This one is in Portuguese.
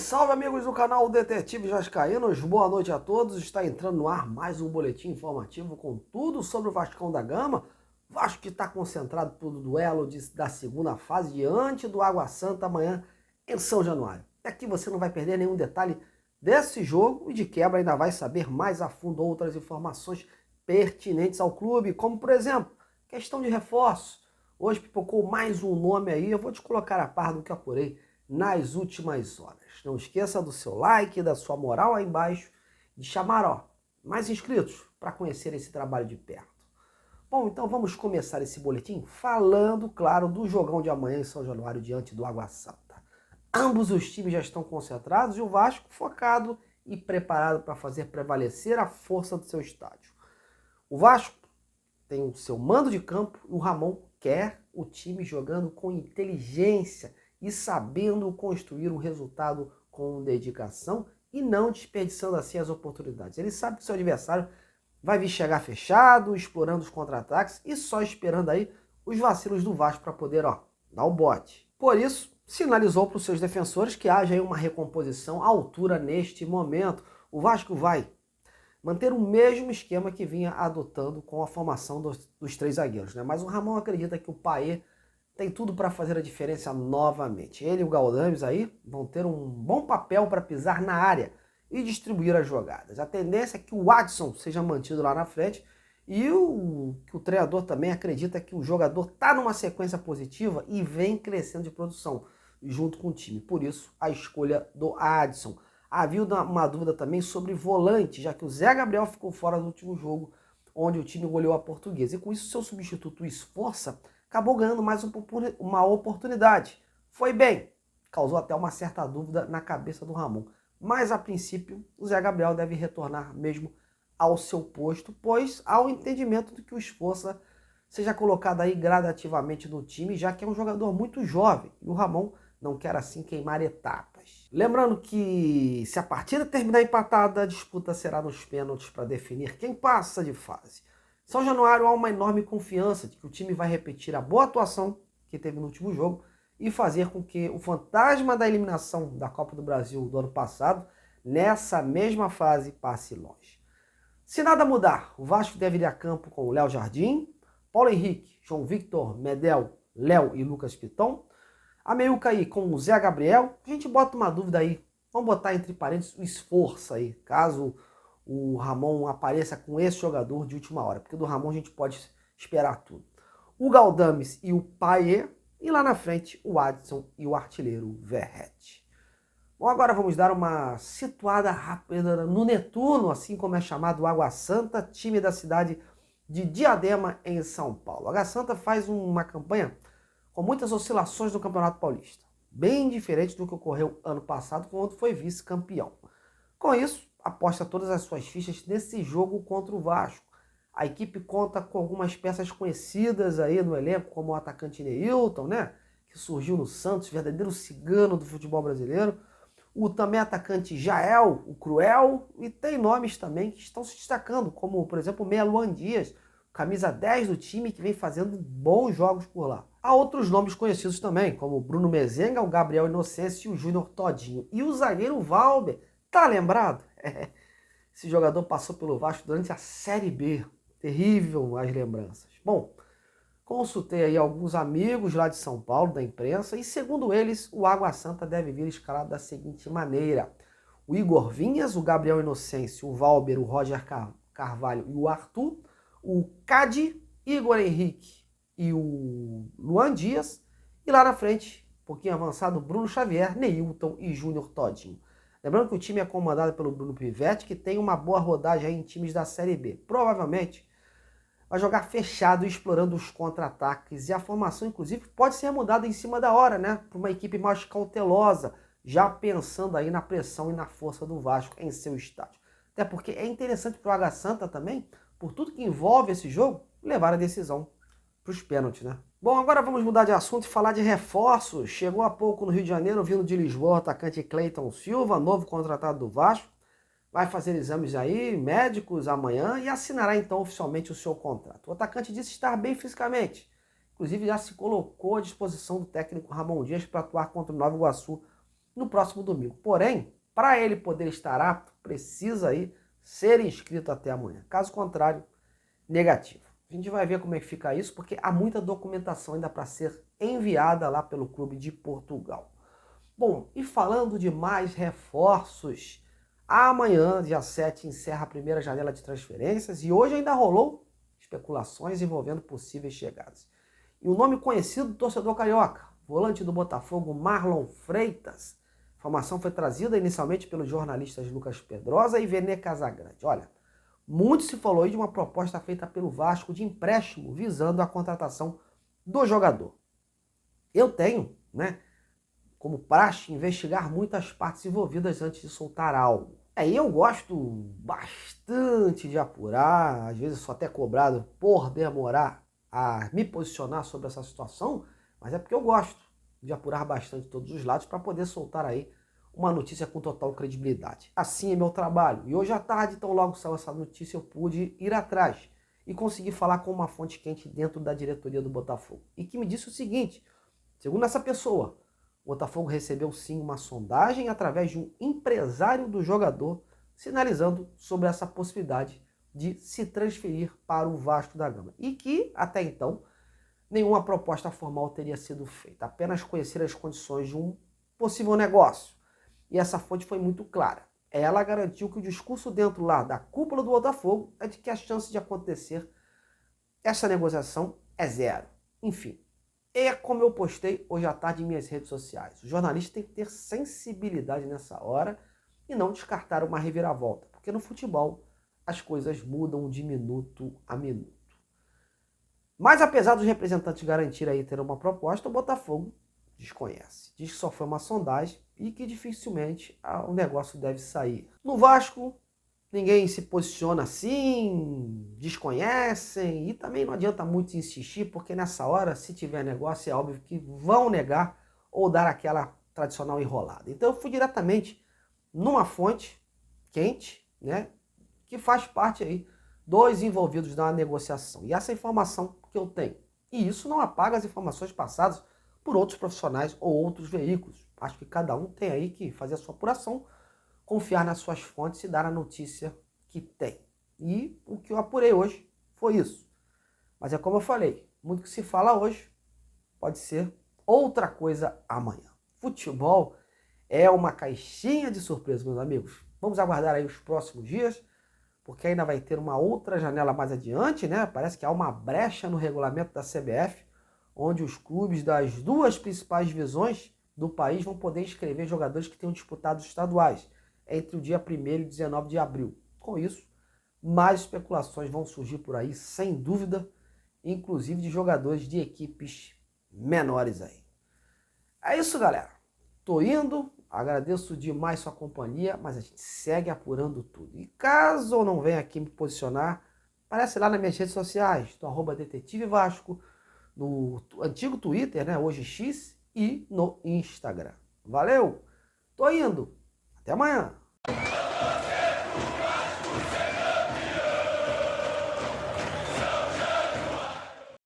salve amigos do canal Detetive Vascaínos, boa noite a todos. Está entrando no ar mais um boletim informativo com tudo sobre o Vascão da Gama. Vasco que está concentrado para o duelo da segunda fase diante do Água Santa amanhã em São Januário. Aqui você não vai perder nenhum detalhe desse jogo e de quebra ainda vai saber mais a fundo outras informações pertinentes ao clube, como por exemplo, questão de reforço. Hoje pipocou mais um nome aí, eu vou te colocar a par do que apurei nas últimas horas. Não esqueça do seu like, da sua moral aí embaixo, de chamar mais inscritos para conhecer esse trabalho de perto. Bom, então vamos começar esse boletim falando, claro, do jogão de amanhã em São Januário diante do Água Santa. Ambos os times já estão concentrados e o Vasco focado e preparado para fazer prevalecer a força do seu estádio. O Vasco tem o seu mando de campo e o Ramon quer o time jogando com inteligência e sabendo construir um resultado com dedicação e não desperdiçando assim as oportunidades. Ele sabe que seu adversário vai vir chegar fechado, explorando os contra-ataques e só esperando aí os vacilos do Vasco para poder dar o bote. Por isso, sinalizou para os seus defensores que haja aí uma recomposição à altura neste momento. O Vasco vai manter o mesmo esquema que vinha adotando com a formação dos três zagueiros, né? Mas o Ramon acredita que o Payet tem tudo para fazer a diferença novamente. Ele e o Galdames aí vão ter um bom papel para pisar na área e distribuir as jogadas. A tendência é que o Adson seja mantido lá na frente e que o treinador também acredita que o jogador está numa sequência positiva e vem crescendo de produção junto com o time. Por isso, a escolha do Adson. Havia uma dúvida também sobre volante, já que o Zé Gabriel ficou fora do último jogo, onde o time goleou a Portuguesa. E com isso, seu substituto, o Esforça, acabou ganhando mais uma oportunidade. Foi bem, causou até uma certa dúvida na cabeça do Ramon. Mas, a princípio, o Zé Gabriel deve retornar mesmo ao seu posto, pois há o entendimento de que o Esforça seja colocado aí gradativamente no time, já que é um jogador muito jovem. E o Ramon não quer assim queimar etapas. Lembrando que se a partida terminar empatada, a disputa será nos pênaltis para definir quem passa de fase. São Januário há uma enorme confiança de que o time vai repetir a boa atuação que teve no último jogo e fazer com que o fantasma da eliminação da Copa do Brasil do ano passado, nessa mesma fase, passe longe. Se nada mudar, o Vasco deve ir a campo com o Léo Jardim, Paulo Henrique, João Victor, Medel, Léo e Lucas Piton. A meiuca aí com o Zé Gabriel. A gente bota uma dúvida aí. Vamos botar entre parênteses o Esforço aí, caso o Ramon apareça com esse jogador de última hora. Porque do Ramon a gente pode esperar tudo. O Galdames e o Payet. E lá na frente o Adson e o artilheiro Verratti. Bom, agora vamos dar uma situada rápida no Netuno, assim como é chamado o Água Santa, time da cidade de Diadema, em São Paulo. O Água Santa faz uma campanha com muitas oscilações no Campeonato Paulista, bem diferente do que ocorreu ano passado, quando foi vice-campeão. Com isso, aposta todas as suas fichas nesse jogo contra o Vasco. A equipe conta com algumas peças conhecidas aí no elenco, como o atacante Neilton, né, que surgiu no Santos, verdadeiro cigano do futebol brasileiro. O também atacante Jael, o Cruel, e tem nomes também que estão se destacando, como, por exemplo, o meia Luan Dias, camisa 10 do time, que vem fazendo bons jogos por lá. Há outros nomes conhecidos também, como o Bruno Mezenga, o Gabriel Inocêncio e o Júnior Todinho. E o zagueiro Valber, tá lembrado? Esse jogador passou pelo Vasco durante a Série B. Terrível as lembranças. Bom, consultei aí alguns amigos lá de São Paulo, da imprensa, e segundo eles, o Água Santa deve vir escalado da seguinte maneira. O Igor Vinhas, o Gabriel Inocêncio, o Valber, o Roger Carvalho e o Arthur, o Cadi, Igor Henrique e o Luan Dias, e lá na frente, um pouquinho avançado, Bruno Xavier, Neilton e Júnior Todinho. Lembrando que o time é comandado pelo Bruno Pivetti, que tem uma boa rodagem aí em times da Série B. Provavelmente vai jogar fechado, explorando os contra-ataques, e a formação, inclusive, pode ser mudada em cima da hora, né? Para uma equipe mais cautelosa, já pensando aí na pressão e na força do Vasco em seu estádio. Até porque é interessante para o Água Santa também, por tudo que envolve esse jogo, levar a decisão para os pênaltis, né? Bom, agora vamos mudar de assunto e falar de reforços. Chegou há pouco no Rio de Janeiro, vindo de Lisboa, o atacante Cleiton Silva, novo contratado do Vasco. Vai fazer exames aí, médicos amanhã, e assinará então oficialmente o seu contrato. O atacante disse estar bem fisicamente. Inclusive já se colocou à disposição do técnico Ramon Dias para atuar contra o Nova Iguaçu no próximo domingo. Porém, para ele poder estar apto, precisa aí ser inscrito até amanhã. Caso contrário, negativo. A gente vai ver como é que fica isso, porque há muita documentação ainda para ser enviada lá pelo clube de Portugal. Bom, e falando de mais reforços, amanhã, dia 7, encerra a primeira janela de transferências e hoje ainda rolou especulações envolvendo possíveis chegadas. E o nome conhecido do torcedor carioca, volante do Botafogo, Marlon Freitas. A informação foi trazida inicialmente pelos jornalistas Lucas Pedrosa e Vene Casagrande. Olha, muito se falou aí de uma proposta feita pelo Vasco de empréstimo visando a contratação do jogador. Eu tenho, como praxe, investigar muitas partes envolvidas antes de soltar algo. Eu gosto bastante de apurar, às vezes sou até cobrado por demorar a me posicionar sobre essa situação, mas é porque eu gosto de apurar bastante todos os lados para poder soltar aí uma notícia com total credibilidade. Assim é meu trabalho. E hoje à tarde, tão logo saiu essa notícia, eu pude ir atrás e conseguir falar com uma fonte quente dentro da diretoria do Botafogo. E que me disse o seguinte, segundo essa pessoa, o Botafogo recebeu sim uma sondagem através de um empresário do jogador, sinalizando sobre essa possibilidade de se transferir para o Vasco da Gama. E que, até então, nenhuma proposta formal teria sido feita, apenas conhecer as condições de um possível negócio. E essa fonte foi muito clara. Ela garantiu que o discurso dentro lá da cúpula do Botafogo é de que a chance de acontecer essa negociação é zero. Enfim, é como eu postei hoje à tarde em minhas redes sociais. O jornalista tem que ter sensibilidade nessa hora e não descartar uma reviravolta, porque no futebol as coisas mudam de minuto a minuto. Mas apesar dos representantes garantirem aí ter uma proposta, o Botafogo desconhece. Diz que só foi uma sondagem e que dificilmente o negócio deve sair. No Vasco, ninguém se posiciona assim, desconhecem e também não adianta muito insistir, porque nessa hora, se tiver negócio, é óbvio que vão negar ou dar aquela tradicional enrolada. Então eu fui diretamente numa fonte quente, que faz parte aí dos envolvidos na negociação. E essa informação que eu tenho. E isso não apaga as informações passadas por outros profissionais ou outros veículos. Acho que cada um tem aí que fazer a sua apuração, confiar nas suas fontes e dar a notícia que tem. E o que eu apurei hoje foi isso. Mas é como eu falei, muito que se fala hoje pode ser outra coisa amanhã. Futebol é uma caixinha de surpresas, meus amigos. Vamos aguardar aí os próximos dias, porque ainda vai ter uma outra janela mais adiante, Parece que há uma brecha no regulamento da CBF, onde os clubes das duas principais divisões do país vão poder inscrever jogadores que tenham disputado os estaduais entre o dia 1º e 19 de abril. Com isso, mais especulações vão surgir por aí, sem dúvida, inclusive de jogadores de equipes menores aí. É isso, galera. Tô indo, agradeço demais sua companhia, mas a gente segue apurando tudo. E caso eu não venha aqui me posicionar, aparece lá nas minhas redes sociais, do @Detetive Vasco, no antigo Twitter, hoje X, e no Instagram. Valeu? Tô indo. Até amanhã.